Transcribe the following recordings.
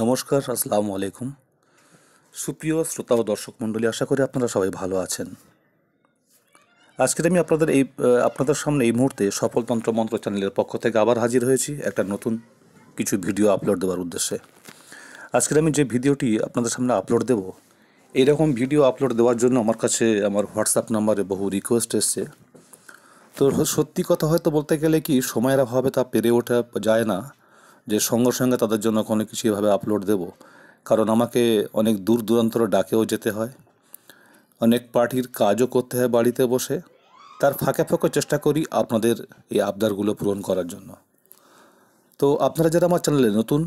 নমস্কার, আসসালামু আলাইকুম। সুপ্রিয় শ্রোতা ও দর্শক মণ্ডলী, আশা করি আপনারা সবাই ভালো আছেন। আজকের আমি আপনাদের সামনে এই মুহূর্তে সফল তন্ত্র মন্ত্র চ্যানেলের পক্ষ থেকে আবার হাজির হয়েছি একটা নতুন কিছু ভিডিও আপলোড দেওয়ার উদ্দেশ্যে। আজকের আমি যে ভিডিওটি আপনাদের সামনে আপলোড দেব, এইরকম ভিডিও আপলোড দেওয়ার জন্য আমার কাছে আমার হোয়াটসঅ্যাপ নাম্বারে বহু রিকোয়েস্ট এসছে। তো সত্যি কথা হয়তো বলতে গেলে কি, সময়ের অভাবে তা পেরে ওঠা যায় না যে সঙ্গে সঙ্গে তাদের জন্য কোনো কিছু এভাবে আপলোড দেব। কারণ আমাকে অনেক দূর দূরান্তর ডাকেও যেতে হয়, অনেক পার্টির কাজও করতে হয় বাড়িতে বসে। তার ফাঁকে ফাঁকে চেষ্টা করি আপনাদের এই আবদারগুলো পূরণ করার জন্য। তো আপনারা যারা আমার চ্যানেলে নতুন,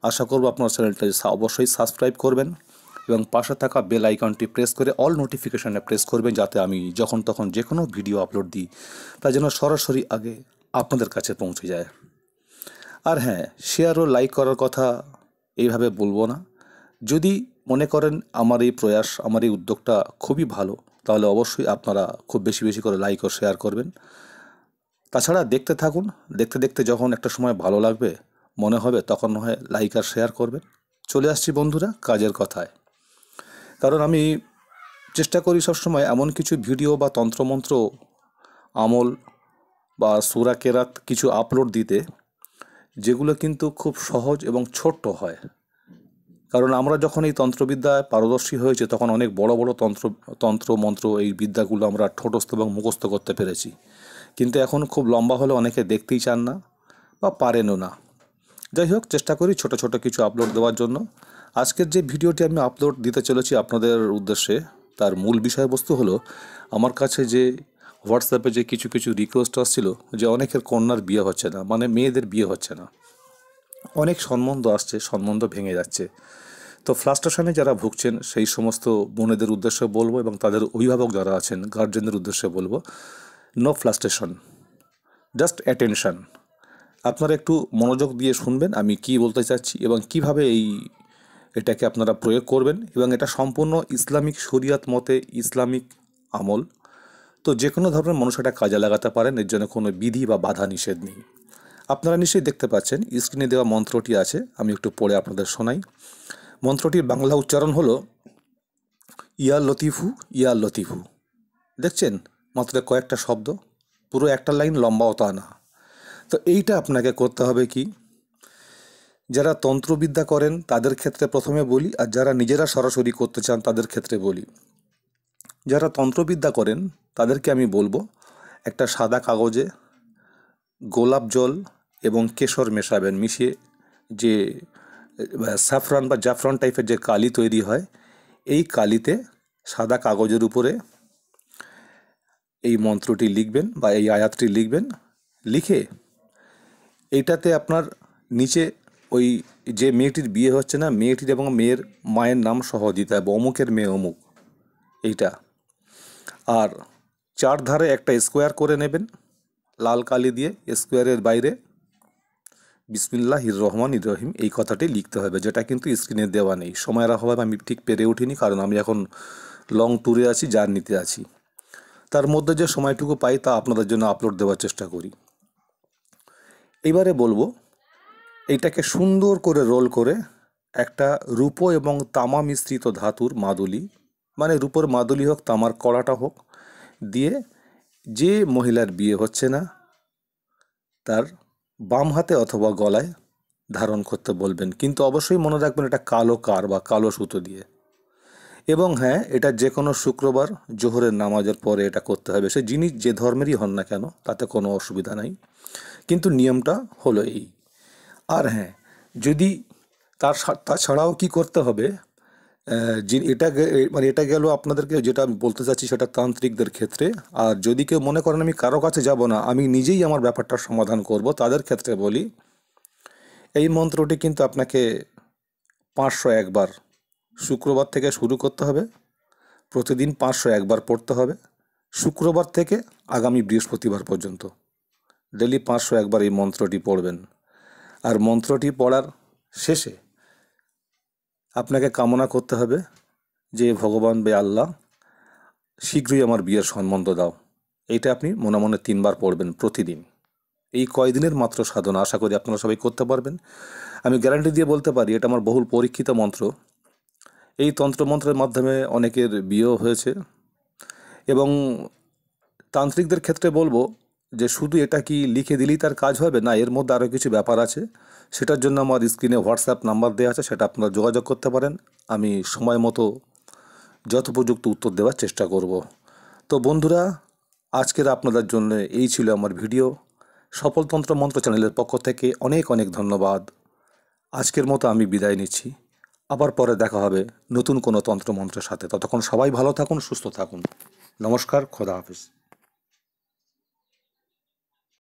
আশা করব আপনার চ্যানেলটা অবশ্যই সাবস্ক্রাইব করবেন এবং পাশে থাকা বেল আইকনটি প্রেস করে অল নোটিফিকেশানে প্রেস করবেন, যাতে আমি যখন তখন যে কোনো ভিডিও আপলোড দিই তা যেন সরাসরি আগে আপনাদের কাছে পৌঁছে যায়। আর হ্যাঁ, শেয়ার ও লাইক করার কথা এইভাবে বলবো না। যদি মনে করেন আমার এই প্রয়াস, আমার এই উদ্যোগটা খুবই ভালো, তাহলে অবশ্যই আপনারা খুব বেশি বেশি করে লাইক ও শেয়ার করবেন। তাছাড়া দেখতে থাকুন, দেখতে দেখতে যখন একটা সময় ভালো লাগবে মনে হবে, তখন হয় লাইক আর শেয়ার করবেন। চলে আসছি বন্ধুরা কাজের কথায়। কারণ আমি চেষ্টা করি সবসময় এমন কিছু ভিডিও বা তন্ত্রমন্ত্র, আমল বা সূরা কেরাত কিছু আপলোড দিতে, যেগুলো কিন্তু খুব সহজ এবং ছোট্ট হয়। কারণ আমরা যখন এই তন্ত্রবিদ্যায় পারদর্শী হয়েছে, তখন অনেক বড় বড় তন্ত্র মন্ত্র এই বিদ্যাগুলো আমরা ঠোঁটস্থ এবং মুখস্থ করতে পেরেছি। কিন্তু এখন খুব লম্বা হলে অনেকে দেখতেই চান না বা পারেনও না। যাই হোক, চেষ্টা করি ছোট ছোট কিছু আপলোড দেওয়ার জন্য। আজকের যে ভিডিওটি আমি আপলোড দিতে চলেছি আপনাদের উদ্দেশ্যে, তার মূল বিষয়বস্তু হলো, আমার কাছে যে হোয়াটসঅ্যাপে যে কিছু কিছু রিকোয়েস্ট আসছিল যে অনেকের কন্যার বিয়ে হচ্ছে না, মানে মেয়েদের বিয়ে হচ্ছে না, অনেক সম্বন্ধ আসছে, সম্বন্ধ ভেঙে যাচ্ছে। তো ফ্রাস্ট্রেশনে যারা ভুগছেন সেই সমস্ত বোনেদের উদ্দেশ্যে বলবো এবং তাদের অভিভাবক যারা আছেন, গার্জেনদের উদ্দেশ্যে বলবো, নো ফ্রাস্ট্রেশন, জাস্ট অ্যাটেনশন। আপনারা একটু মনোযোগ দিয়ে শুনবেন আমি কি বলতে চাচ্ছি এবং কিভাবে এটাকে আপনারা প্রয়োগ করবেন। এবং এটা সম্পূর্ণ ইসলামিক শরিয়াত মতে ইসলামিক আমল। তো যে কোনো ধরনের মানুষ এটা কাজে লাগাতে পারেন, এর জন্য কোনো বিধি বা বাধা নিষেধ নেই। আপনারা নিশ্চয়ই দেখতে পাচ্ছেন স্ক্রিনে দেওয়া মন্ত্রটি আছে, আমি একটু পড়ে আপনাদের শোনাই। মন্ত্রটির বাংলা উচ্চারণ হলো ইয়া লতিফু, ইয়া লতিফু। দেখছেন, মাত্র কয়েকটা শব্দ, পুরো একটা লাইন, লম্বাও তা না। তো এইটা আপনাকে করতে হবে কি, যারা তন্ত্রবিদ্যা করেন তাদের ক্ষেত্রে প্রথমে বলি, আর যারা নিজেরা সরাসরি করতে চান তাদের ক্ষেত্রে বলি। যারা তন্ত্রবিদ্যা করেন তাদেরকে আমি বলবো, একটা সাদা কাগজে গোলাপ জল এবং কেশর মেশাবেন, মিশিয়ে যে স্যাফরান বা জাফরান টাইপের যে কালি তৈরি হয়, এই কালিতে সাদা কাগজের উপরে এই মন্ত্রটি লিখবেন বা এই আয়াতটি লিখবেন। লিখে এইটাতে আপনার নিচে ওই যে মেয়েটির বিয়ে হচ্ছে না, মেয়েটির এবং মেয়ের মায়ের নাম সহ দিতে হবে, অমুকের মেয়ে অমুক, এইটা। আর চারধারে একটা স্কোয়ার করে নেবেন লাল কালি দিয়ে। স্কোয়ারের বাইরে বিসমিল্লাহির রহমানির রহিম এই কথাটি লিখতে হবে, যেটা কিন্তু স্ক্রিনে দেওয়া নেই। সময়ের অভাবে আমি ঠিক পেরে উঠিনি, কারণ আমি এখন লং ট্যুরে আছি, জার্নিতে আছি। তার মধ্যে যে সময়টুকু পাই তা আপনাদের জন্য আপলোড দেওয়ার চেষ্টা করি। এবারে বলবো, এইটাকে সুন্দর করে রোল করে একটা রূপো এবং তামা মিশ্রিত ধাতুর মাদুলি, মানে রূপোর মাদুলি হোক, তামার কড়াটা হোক, দিয়ে যে মহিলার বিয়ে হচ্ছে না তার বাম হাতে অথবা গলায় ধারণ করতে বলবেন। কিন্তু অবশ্যই মনে রাখবেন এটা কালো কার বা কালো সুতো দিয়ে। এবং হ্যাঁ, এটা যে কোনো শুক্রবার জোহরের নামাজের পরে এটা করতে হবে, সে যিনি যে ধর্মেরই হন না কেন, তাতে কোনো অসুবিধা নাই। কিন্তু নিয়মটা হলো এই। আর হ্যাঁ, যদি তাছাড়াও কি করতে হবে, যে মানে এটা গেল আপনাদেরকে যেটা আমি বলতে চাচ্ছি সেটা তান্ত্রিকদের ক্ষেত্রে। আর যদি কেউ মনে করেন আমি কারো কাছে যাব না, আমি নিজেই আমার ব্যাপারটার সমাধান করব, তাদের ক্ষেত্রে বলি, এই মন্ত্রটি কিন্তু আপনাকে 501 বার শুক্রবার থেকে শুরু করতে হবে। প্রতিদিন 501 বার পড়তে হবে, শুক্রবার থেকে আগামী বৃহস্পতিবার পর্যন্ত ডেলি 501 বার এই মন্ত্রটি পড়বেন। আর মন্ত্রটি পড়ার শেষে আপনাকে কামনা করতে হবে যে ভগবান বে আল্লাহ, শীঘ্রই আমার বিয়ের সম্বন্ধ দাও। এইটা আপনি মনে মনে 3 বার পড়বেন প্রতিদিন। এই কয়দিনের মাত্র সাধনা, আশা করি আপনারা সবাই করতে পারবেন। আমি গ্যারান্টি দিয়ে বলতে পারি এটা আমার বহুল পরীক্ষিত মন্ত্র। এই তন্ত্রমন্ত্রের মাধ্যমে অনেকের বিয়েও হয়েছে। এবং তান্ত্রিকদের ক্ষেত্রে বলবো যে শুধু এটা কি লিখে দিলেই তার কাজ হবে না, এর মধ্যে আরও কিছু ব্যাপার আছে। সেটার জন্য আমার স্ক্রিনে হোয়াটসঅ্যাপ নাম্বার দেওয়া আছে, সেটা আপনারা যোগাযোগ করতে পারেন। আমি সময় মতো যথোপযুক্ত উত্তর দেওয়ার চেষ্টা করব। তো বন্ধুরা, আজকের আপনাদের জন্য এই ছিল আমার ভিডিও। সফল তন্ত্র মন্ত্র চ্যানেলের পক্ষ থেকে অনেক অনেক ধন্যবাদ। আজকের মতো আমি বিদায় নিচ্ছি। আবার পরে দেখা হবে নতুন কোনো তন্ত্রমন্ত্রের সাথে। ততক্ষণ সবাই ভালো থাকুন, সুস্থ থাকুন। নমস্কার, খোদা হাফিজ।